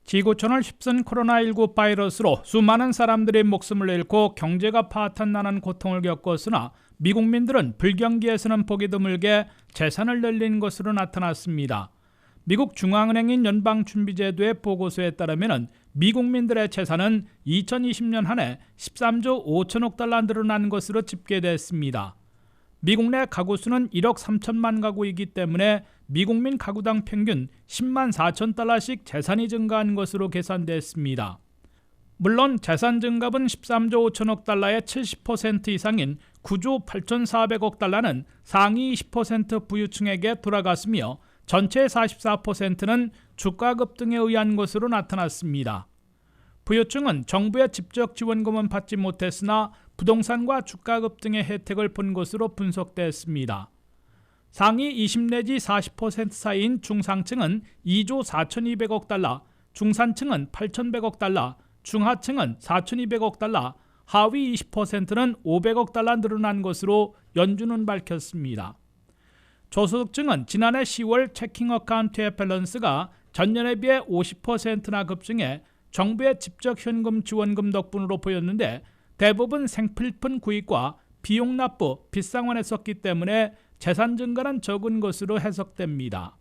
지구촌을 휩쓴 코로나19 바이러스로 수많은 사람들이 목숨을 잃고 경제가 파탄나는 고통을 겪었으나 미국민들은 불경기에서는 보기 드물게 재산을 늘린 것으로 나타났습니다. 미국 중앙은행인 연방준비제도의 보고서에 따르면 미국민들의 재산은 2020년 한 해 13조 5천억 달러 늘어난 것으로 집계됐습니다. 미국 내 가구 수는 1억 3천만 가구이기 때문에 미국민 가구당 평균 10만 4천 달러씩 재산이 증가한 것으로 계산됐습니다. 물론 재산 증가분 13조 5천억 달러의 70% 이상인 9조 8,400억 달러는 상위 20% 부유층에게 돌아갔으며 전체 44%는 주가 급등에 의한 것으로 나타났습니다. 부유층은 정부의 직접 지원금은 받지 못했으나 부동산과 주가 급등의 혜택을 본 것으로 분석됐습니다. 상위 20 내지 40% 사이인 중상층은 2조 4,200억 달러, 중산층은 8,100억 달러, 중하층은 4,200억 달러, 하위 20%는 500억 달러 늘어난 것으로 연준은 밝혔습니다. 저소득층은 지난해 10월 체킹 어카운트의 밸런스가 전년에 비해 50%나 급증해 정부의 직접 현금 지원금 덕분으로 보였는데 대부분 생필품 구입과 비용 납부, 빚상환에 썼기 때문에 재산 증가는 적은 것으로 해석됩니다.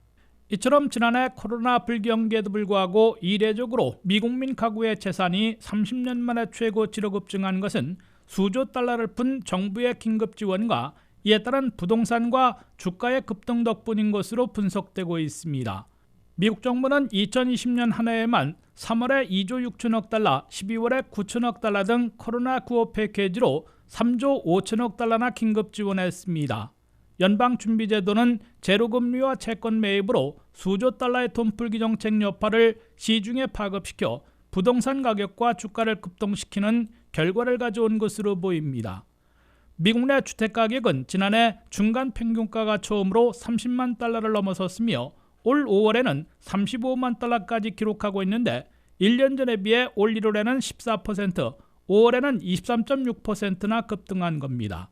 이처럼 지난해 코로나 불경기에도 불구하고 이례적으로 미국민 가구의 재산이 30년 만에 최고치로 급증한 것은 수조 달러를 푼 정부의 긴급 지원과 이에 따른 부동산과 주가의 급등 덕분인 것으로 분석되고 있습니다. 미국 정부는 2020년 한 해에만 3월에 2조 6천억 달러, 12월에 9천억 달러 등 코로나 구호 패키지로 3조 5천억 달러나 긴급 지원했습니다. 연방준비제도는 제로금리와 채권 매입으로 수조 달러의 돈풀기 정책 여파를 시중에 파급시켜 부동산 가격과 주가를 급등시키는 결과를 가져온 것으로 보입니다. 미국 내 주택가격은 지난해 중간 평균가가 처음으로 30만 달러를 넘어섰으며 올 5월에는 35만 달러까지 기록하고 있는데 1년 전에 비해 올 1월에는 14%, 5월에는 23.6%나 급등한 겁니다.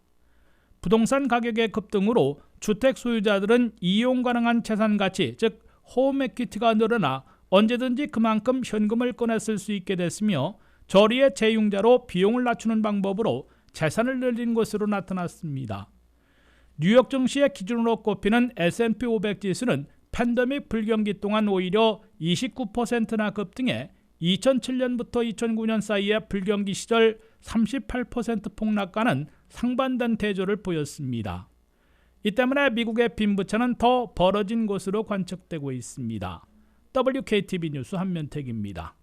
부동산 가격의 급등으로 주택 소유자들은 이용 가능한 재산 가치, 즉 홈 에퀴티가 늘어나 언제든지 그만큼 현금을 꺼내 쓸 수 있게 됐으며 저리의 재융자로 비용을 낮추는 방법으로 재산을 늘린 것으로 나타났습니다. 뉴욕 증시의 기준으로 꼽히는 S&P 500 지수는 팬데믹 불경기 동안 오히려 29%나 급등해 2007년부터 2009년 사이의 불경기 시절 38% 폭락과는 상반된 대조를 보였습니다. 이 때문에 미국의 빈부차는 더 벌어진 것으로 관측되고 있습니다. WKTV 뉴스 한면택입니다.